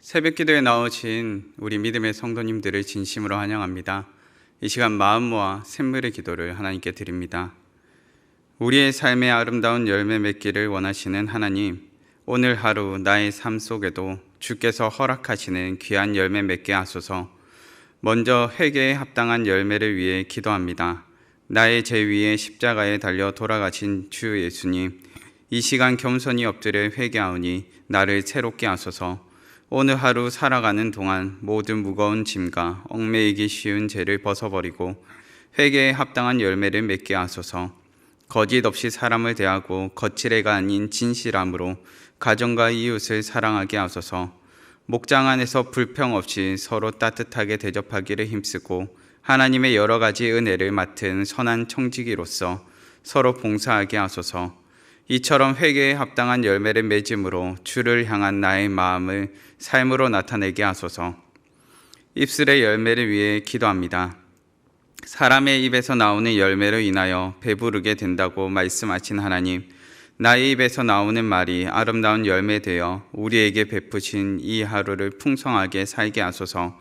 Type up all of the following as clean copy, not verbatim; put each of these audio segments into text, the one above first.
새벽 기도에 나오신 우리 믿음의 성도님들을 진심으로 환영합니다. 이 시간 마음 모아 샘물의 기도를 하나님께 드립니다. 우리의 삶의 아름다운 열매 맺기를 원하시는 하나님, 오늘 하루 나의 삶 속에도 주께서 허락하시는 귀한 열매 맺게 하소서. 먼저 회개에 합당한 열매를 위해 기도합니다. 나의 죄 위에 십자가에 달려 돌아가신 주 예수님, 이 시간 겸손히 엎드려 회개하오니 나를 새롭게 하소서. 오늘 하루 살아가는 동안 모든 무거운 짐과 얽매이기 쉬운 죄를 벗어버리고 회개에 합당한 열매를 맺게 하소서. 거짓 없이 사람을 대하고 거칠애가 아닌 진실함으로 가정과 이웃을 사랑하게 하소서. 목장 안에서 불평 없이 서로 따뜻하게 대접하기를 힘쓰고 하나님의 여러 가지 은혜를 맡은 선한 청지기로서 서로 봉사하게 하소서. 이처럼 회개에 합당한 열매를 맺음으로 주를 향한 나의 마음을 삶으로 나타내게 하소서. 입술의 열매를 위해 기도합니다. 사람의 입에서 나오는 열매로 인하여 배부르게 된다고 말씀하신 하나님, 나의 입에서 나오는 말이 아름다운 열매 되어 우리에게 베푸신 이 하루를 풍성하게 살게 하소서.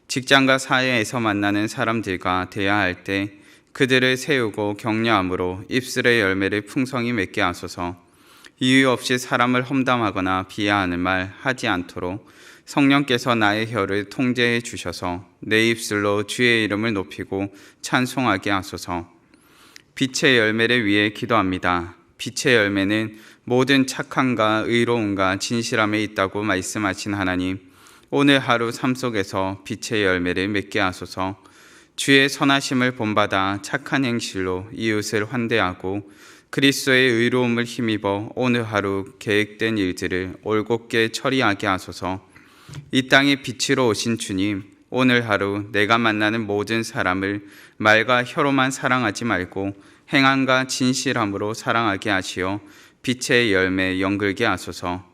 직장과 사회에서 만나는 사람들과 대화할 때 그들을 세우고 격려함으로 입술의 열매를 풍성히 맺게 하소서. 이유 없이 사람을 험담하거나 비하하는 말 하지 않도록 성령께서 나의 혀를 통제해 주셔서 내 입술로 주의 이름을 높이고 찬송하게 하소서. 빛의 열매를 위해 기도합니다. 빛의 열매는 모든 착함과 의로움과 진실함에 있다고 말씀하신 하나님, 오늘 하루 삶 속에서 빛의 열매를 맺게 하소서. 주의 선하심을 본받아 착한 행실로 이웃을 환대하고 그리스도의 의로움을 힘입어 오늘 하루 계획된 일들을 올곧게 처리하게 하소서. 이 땅의 빛으로 오신 주님, 오늘 하루 내가 만나는 모든 사람을 말과 혀로만 사랑하지 말고 행함과 진실함으로 사랑하게 하시어 빛의 열매 연글게 하소서.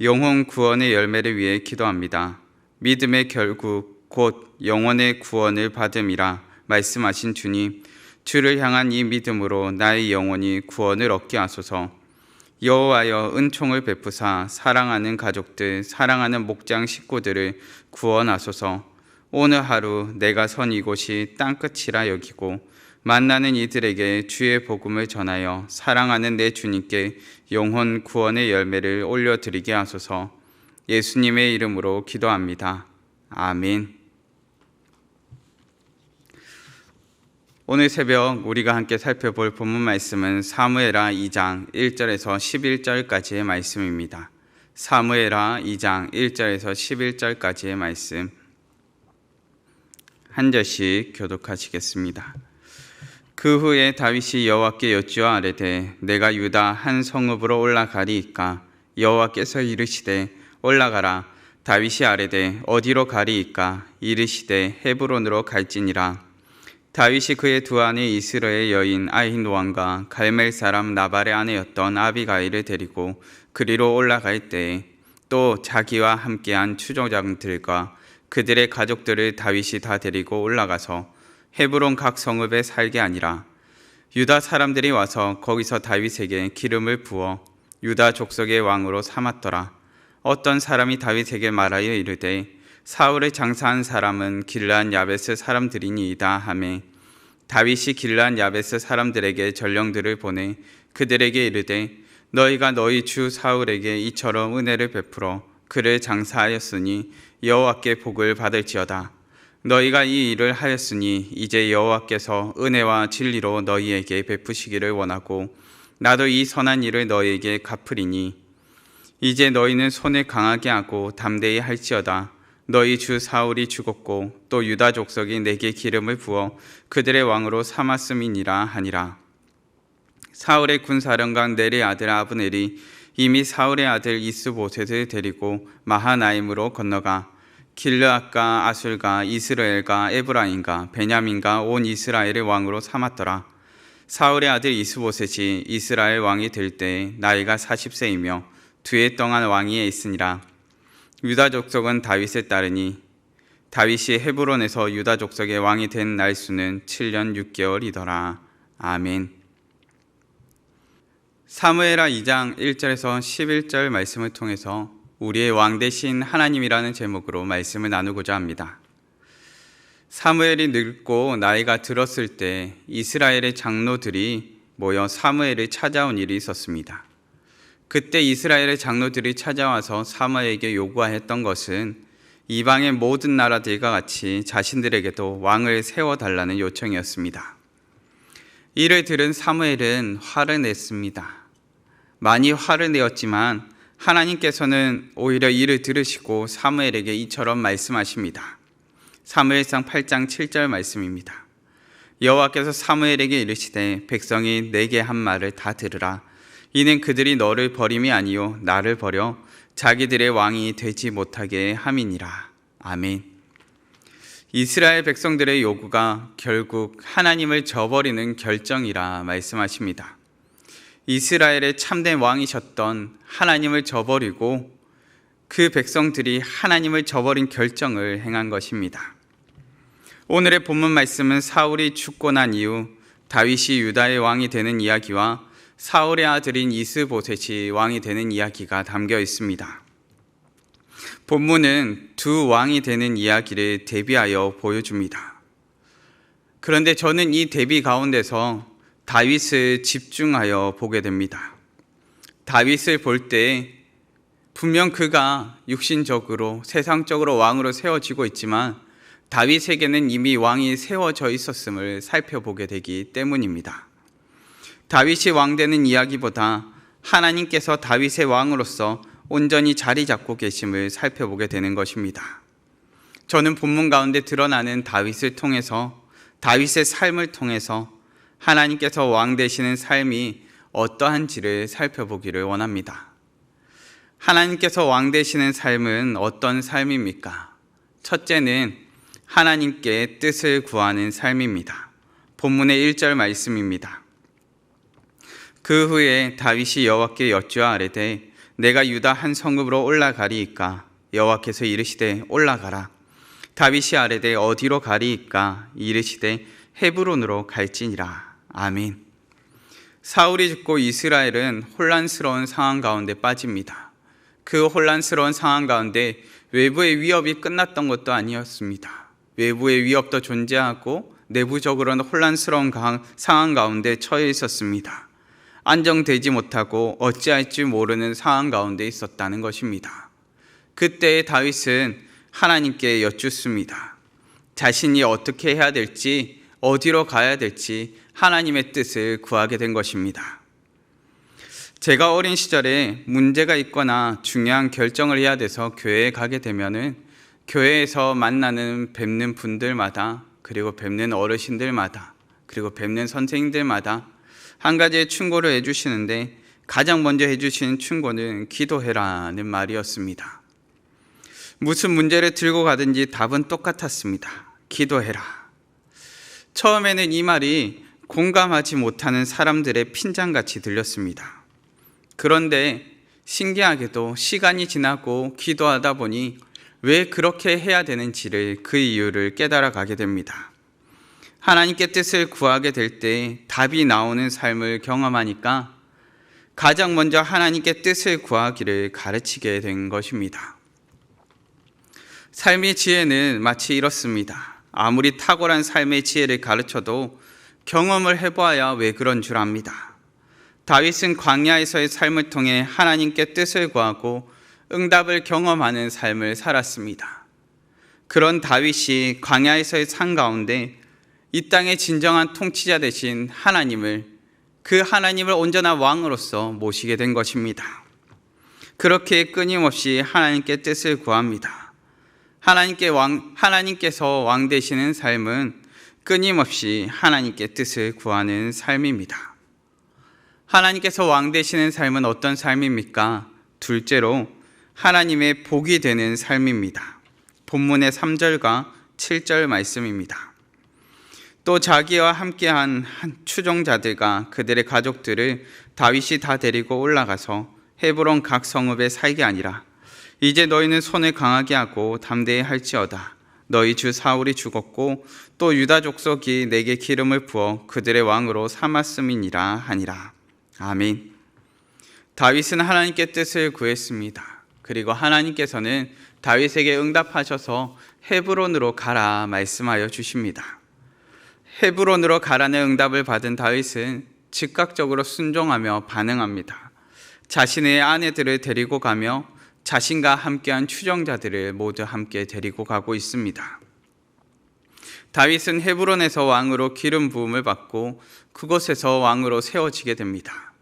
영혼 구원의 열매를 위해 기도합니다. 믿음의 결국 곧 영혼의 구원을 받음이라 말씀하신 주님, 주를 향한 이 믿음으로 나의 영혼이 구원을 얻게 하소서. 여호와여, 은총을 베푸사 사랑하는 가족들, 사랑하는 목장 식구들을 구원하소서. 오늘 하루 내가 선 이곳이 땅끝이라 여기고 만나는 이들에게 주의 복음을 전하여 사랑하는 내 주님께 영혼 구원의 열매를 올려드리게 하소서. 예수님의 이름으로 기도합니다. 아멘. 오늘 새벽 우리가 함께 살펴볼 본문 말씀은 사무엘하 2장 1절에서 11절까지의 말씀입니다. 사무엘하 2장 1절에서 11절까지의 말씀 한 절씩 교독하시겠습니다. 그 후에 다윗이 여호와께 여쭈어 아뢰되 내가 유다 한 성읍으로 올라가리이까? 여호와께서 이르시되 올라가라. 다윗이 아뢰되 어디로 가리이까? 이르시되 헤브론으로 갈지니라. 다윗이 그의 두 아내 이스라엘 여인 아히노암과 갈멜 사람 나발의 아내였던 아비가일을 데리고 그리로 올라갈 때에 또 자기와 함께한 추종자들과 그들의 가족들을 다윗이 다 데리고 올라가서 헤브론 각 성읍에 살게 하니라. 유다 사람들이 와서 거기서 다윗에게 기름을 부어 유다 족속의 왕으로 삼았더라. 어떤 사람이 다윗에게 말하여 이르되 사울의 장사한 사람은 길르앗 야베스 사람들이니이다 하매 다윗이 길르앗 야베스 사람들에게 전령들을 보내 그들에게 이르되 너희가 너희 주 사울에게 이처럼 은혜를 베풀어 그를 장사하였으니 여호와께 복을 받을지어다. 너희가 이 일을 하였으니 이제 여호와께서 은혜와 진리로 너희에게 베푸시기를 원하고 나도 이 선한 일을 너희에게 갚으리니 이제 너희는 손을 강하게 하고 담대히 할지어다. 너희 주 사울이 죽었고 또 유다 족속이 내게 기름을 부어 그들의 왕으로 삼았음이니라 하니라. 사울의 군사령관 넬의 아들 아브넬이 이미 사울의 아들 이스보셋을 데리고 마하나임으로 건너가 길르앗과 아술과 이스라엘과 에브라임과 베냐민과 온 이스라엘의 왕으로 삼았더라. 사울의 아들 이스보셋이 이스라엘 왕이 될 때에 나이가 40세이며 두해 동안 왕위에 있으니라. 유다 족속은 다윗에 따르니 다윗이 헤브론에서 유다 족속의 왕이 된 날수는 7년 6개월이더라. 아멘. 사무엘하 2장 1절에서 11절 말씀을 통해서 우리의 왕 되신 하나님이라는 제목으로 말씀을 나누고자 합니다. 사무엘이 늙고 나이가 들었을 때 이스라엘의 장로들이 모여 사무엘을 찾아온 일이 있었습니다. 그때 이스라엘의 장로들이 찾아와서 사무엘에게 요구하였던 것은 이방의 모든 나라들과 같이 자신들에게도 왕을 세워달라는 요청이었습니다. 이를 들은 사무엘은 화를 냈습니다. 많이 화를 내었지만 하나님께서는 오히려 이를 들으시고 사무엘에게 이처럼 말씀하십니다. 사무엘상 8장 7절 말씀입니다. 여호와께서 사무엘에게 이르시되 백성이 내게 한 말을 다 들으라. 이는 그들이 너를 버림이 아니요 나를 버려 자기들의 왕이 되지 못하게 함이니라. 아멘. 이스라엘 백성들의 요구가 결국 하나님을 저버리는 결정이라 말씀하십니다. 이스라엘의 참된 왕이셨던 하나님을 저버리고 그 백성들이 하나님을 저버린 결정을 행한 것입니다. 오늘의 본문 말씀은 사울이 죽고 난 이후 다윗이 유다의 왕이 되는 이야기와 사울의 아들인 이스보셋이 왕이 되는 이야기가 담겨 있습니다. 본문은 두 왕이 되는 이야기를 대비하여 보여줍니다. 그런데 저는 이 대비 가운데서 다윗을 집중하여 보게 됩니다. 다윗을 볼 때 분명 그가 육신적으로 세상적으로 왕으로 세워지고 있지만 다윗에게는 이미 왕이 세워져 있었음을 살펴보게 되기 때문입니다. 다윗이 왕되는 이야기보다 하나님께서 다윗의 왕으로서 온전히 자리 잡고 계심을 살펴보게 되는 것입니다. 저는 본문 가운데 드러나는 다윗을 통해서 다윗의 삶을 통해서 하나님께서 왕 되시는 삶이 어떠한지를 살펴보기를 원합니다. 하나님께서 왕 되시는 삶은 어떤 삶입니까? 첫째는 하나님께 뜻을 구하는 삶입니다. 본문의 1절 말씀입니다. 그 후에 다윗이 여호와께 여쭈어 아뢰되 내가 유다 한 성읍으로 올라가리이까? 여호와께서 이르시되 올라가라. 다윗이 아뢰되 어디로 가리이까? 이르시되 헤브론으로 갈지니라. 아멘. 사울이 죽고 이스라엘은 혼란스러운 상황 가운데 빠집니다. 그 혼란스러운 상황 가운데 외부의 위협이 끝났던 것도 아니었습니다. 외부의 위협도 존재하고 내부적으로는 혼란스러운 상황 가운데 처해 있었습니다. 안정되지 못하고 어찌할 줄 모르는 상황 가운데 있었다는 것입니다. 그때 다윗은 하나님께 여쭙습니다. 자신이 어떻게 해야 될지, 어디로 가야 될지 하나님의 뜻을 구하게 된 것입니다. 제가 어린 시절에 문제가 있거나 중요한 결정을 해야 돼서 교회에 가게 되면은 교회에서 만나는 뵙는 분들마다, 그리고 뵙는 어르신들마다, 그리고 뵙는 선생님들마다 한 가지의 충고를 해주시는데 가장 먼저 해주시는 충고는 기도해라는 말이었습니다. 무슨 문제를 들고 가든지 답은 똑같았습니다. 기도해라. 처음에는 이 말이 공감하지 못하는 사람들의 핀잔같이 들렸습니다. 그런데 신기하게도 시간이 지나고 기도하다 보니 왜 그렇게 해야 되는지를, 그 이유를 깨달아 가게 됩니다. 하나님께 뜻을 구하게 될 때 답이 나오는 삶을 경험하니까 가장 먼저 하나님께 뜻을 구하기를 가르치게 된 것입니다. 삶의 지혜는 마치 이렇습니다. 아무리 탁월한 삶의 지혜를 가르쳐도 경험을 해봐야 왜 그런 줄 압니다. 다윗은 광야에서의 삶을 통해 하나님께 뜻을 구하고 응답을 경험하는 삶을 살았습니다. 그런 다윗이 광야에서의 삶 가운데 이 땅의 진정한 통치자 되신 하나님을, 그 하나님을 온전한 왕으로서 모시게 된 것입니다. 그렇게 끊임없이 하나님께 뜻을 구합니다. 하나님께서 왕 되시는 삶은 끊임없이 하나님께 뜻을 구하는 삶입니다. 하나님께서 왕 되시는 삶은 어떤 삶입니까? 둘째로 하나님의 복이 되는 삶입니다. 본문의 3절과 7절 말씀입니다. 또 자기와 함께한 추종자들과 그들의 가족들을 다윗이 다 데리고 올라가서 헤브론 각 성읍에 살게 아니라 이제 너희는 손을 강하게 하고 담대히 할지어다. 너희 주 사울이 죽었고 또 유다 족속이 내게 기름을 부어 그들의 왕으로 삼았음이니라 하니라. 아멘. 다윗은 하나님께 뜻을 구했습니다. 그리고 하나님께서는 다윗에게 응답하셔서 헤브론으로 가라 말씀하여 주십니다. 헤브론으로 가라는 응답을 받은 다윗은 즉각적으로 순종하며 반응합니다. 자신의 아내들을 데리고 가며 자신과 함께한 추종자들을 모두 함께 데리고 가고 있습니다. 다윗은 헤브론에서 왕으로 기름 부음을 받고 그곳에서 왕으로 세워지게 됩니다.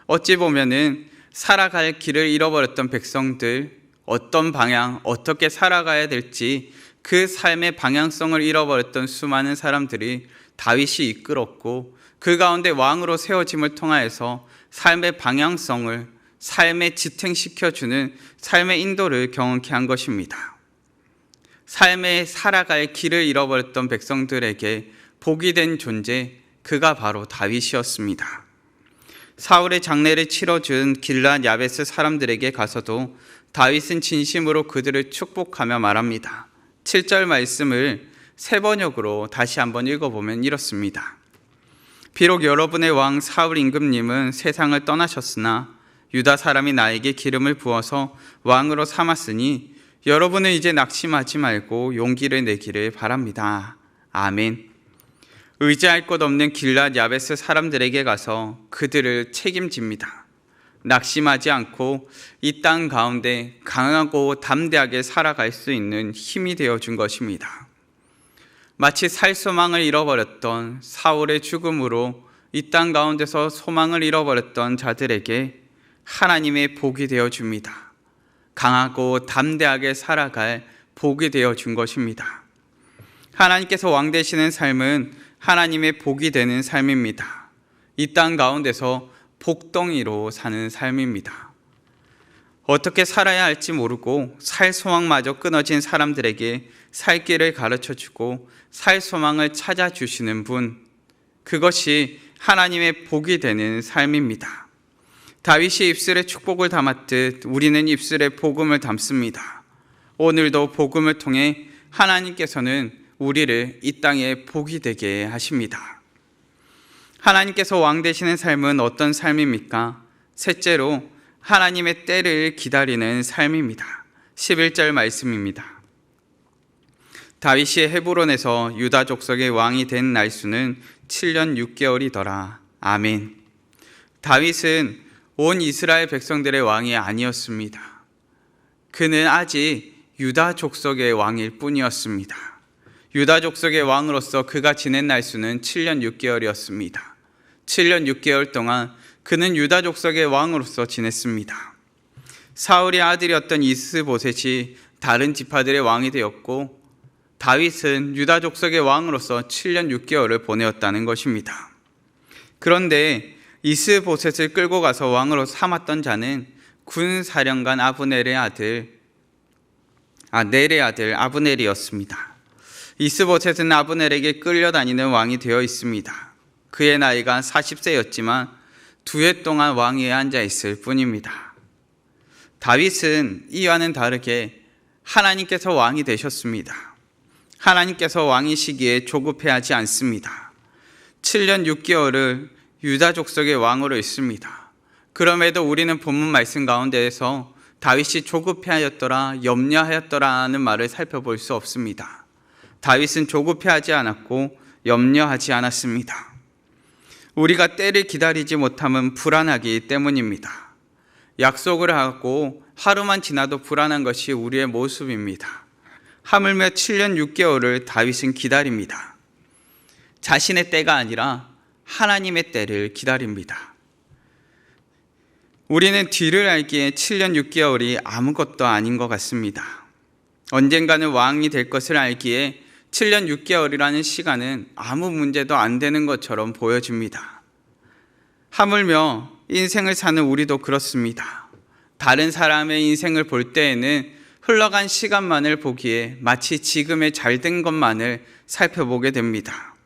어찌 보면은 살아갈 길을 잃어버렸던 백성들, 어떤 방향, 어떻게 살아가야 될지 그 삶의 방향성을 잃어버렸던 수많은 사람들이 다윗이 이끌었고 그 가운데 왕으로 세워짐을 통하여서 삶의 방향성을 삶에 지탱시켜주는 삶의 인도를 경험케 한 것입니다. 삶에 살아갈 길을 잃어버렸던 백성들에게 복이 된 존재, 그가 바로 다윗이었습니다. 사울의 장례를 치러준 길앗 야베스 사람들에게 가서도 다윗은 진심으로 그들을 축복하며 말합니다. 7절 말씀을 세 번역으로 다시 한번 읽어보면 이렇습니다. 비록 여러분의 왕 사울 임금님은 세상을 떠나셨으나 유다 사람이 나에게 기름을 부어서 왕으로 삼았으니 여러분은 이제 낙심하지 말고 용기를 내기를 바랍니다. 아멘. 의지할 곳 없는 길앗 야베스 사람들에게 가서 그들을 책임집니다. 낙심하지 않고 이 땅 가운데 강하고 담대하게 살아갈 수 있는 힘이 되어준 것입니다. 마치 살 소망을 잃어버렸던 사울의 죽음으로 이 땅 가운데서 소망을 잃어버렸던 자들에게 하나님의 복이 되어줍니다. 강하고 담대하게 살아갈 복이 되어준 것입니다. 하나님께서 왕 되시는 삶은 하나님의 복이 되는 삶입니다. 이 땅 가운데서 복덩이로 사는 삶입니다. 어떻게 살아야 할지 모르고 살 소망마저 끊어진 사람들에게 살 길을 가르쳐주고 살 소망을 찾아주시는 분, 그것이 하나님의 복이 되는 삶입니다. 다윗이 입술에 축복을 담았듯 우리는 입술에 복음을 담습니다. 오늘도 복음을 통해 하나님께서는 우리를 이 땅에 복이 되게 하십니다. 하나님께서 왕 되시는 삶은 어떤 삶입니까? 셋째로 하나님의 때를 기다리는 삶입니다. 11절 말씀입니다. 다윗이 헤브론에서 유다 족속의 왕이 된 날수는 7년 6개월이더라. 아멘. 다윗은 온 이스라엘 백성들의 왕이 아니었습니다. 그는 아직 유다 족속의 왕일 뿐이었습니다. 유다 족속의 왕으로서 그가 지낸 날수는 7년 6개월이었습니다. 7년 6개월 동안 그는 유다 족속의 왕으로서 지냈습니다. 사울의 아들이었던 이스보셋이 다른 지파들의 왕이 되었고 다윗은 유다 족속의 왕으로서 7년 6개월을 보내었다는 것입니다. 그런데 이스보셋을 끌고 가서 왕으로 삼았던 자는 군사령관 넬의 아들 아브넬이었습니다. 이스보셋은 아브넬에게 끌려다니는 왕이 되어 있습니다. 그의 나이가 40세였지만 2해 동안 왕위에 앉아 있을 뿐입니다. 다윗은 이와는 다르게 하나님께서 왕이 되셨습니다. 하나님께서 왕이시기에 조급해하지 않습니다. 7년 6개월을 유다 족속의 왕으로 있습니다. 그럼에도 우리는 본문 말씀 가운데에서 다윗이 조급해하였더라, 염려하였더라는 말을 살펴볼 수 없습니다. 다윗은 조급해하지 않았고 염려하지 않았습니다. 우리가 때를 기다리지 못함은 불안하기 때문입니다. 약속을 하고 하루만 지나도 불안한 것이 우리의 모습입니다. 하물며 7년 6개월을 다윗은 기다립니다. 자신의 때가 아니라 하나님의 때를 기다립니다. 우리는 뒤를 알기에 7년 6개월이 아무것도 아닌 것 같습니다. 언젠가는 왕이 될 것을 알기에 7년 6개월이라는 시간은 아무 문제도 안 되는 것처럼 보여집니다. 하물며 인생을 사는 우리도 그렇습니다. 다른 사람의 인생을 볼 때에는 흘러간 시간만을 보기에 마치 지금의 잘된 것만을 살펴보게 됩니다.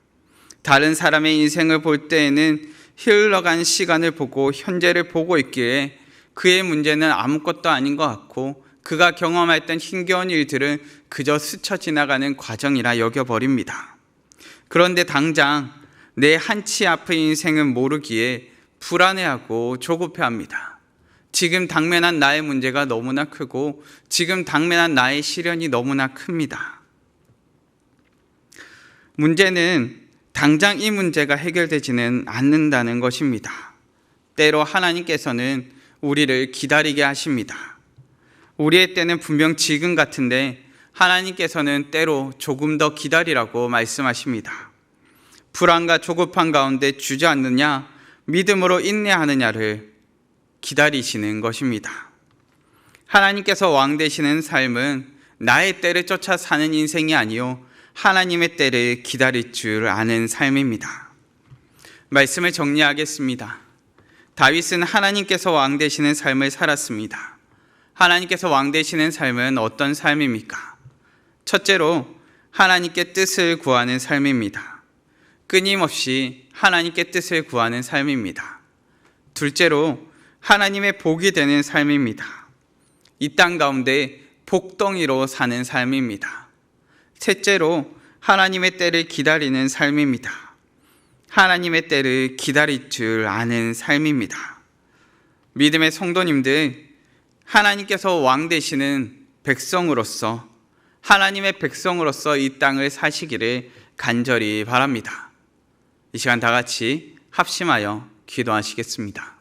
다른 사람의 인생을 볼 때에는 흘러간 시간을 보고 현재를 보고 있기에 그의 문제는 아무것도 아닌 것 같고 그가 경험했던 힘겨운 일들은 그저 스쳐 지나가는 과정이라 여겨버립니다. 그런데 당장 내 한치 앞의 인생은 모르기에 불안해하고 조급해합니다. 지금 당면한 나의 문제가 너무나 크고 지금 당면한 나의 시련이 너무나 큽니다. 문제는 당장 이 문제가 해결되지는 않는다는 것입니다. 때로 하나님께서는 우리를 기다리게 하십니다. 우리의 때는 분명 지금 같은데 하나님께서는 때로 조금 더 기다리라고 말씀하십니다. 불안과 조급한 가운데 주저앉느냐 믿음으로 인내하느냐를 기다리시는 것입니다. 하나님께서 왕 되시는 삶은 나의 때를 쫓아 사는 인생이 아니요 하나님의 때를 기다릴 줄 아는 삶입니다. 말씀을 정리하겠습니다. 다윗은 하나님께서 왕 되시는 삶을 살았습니다. 하나님께서 왕 되시는 삶은 어떤 삶입니까? 첫째로 하나님께 뜻을 구하는 삶입니다. 끊임없이 하나님께 뜻을 구하는 삶입니다. 둘째로 하나님의 복이 되는 삶입니다. 이 땅 가운데 복덩이로 사는 삶입니다. 셋째로 하나님의 때를 기다리는 삶입니다. 하나님의 때를 기다릴 줄 아는 삶입니다. 믿음의 성도님들, 하나님께서 왕 되시는 백성으로서 하나님의 백성으로서 이 땅을 사시기를 간절히 바랍니다. 이 시간 다 같이 합심하여 기도하시겠습니다.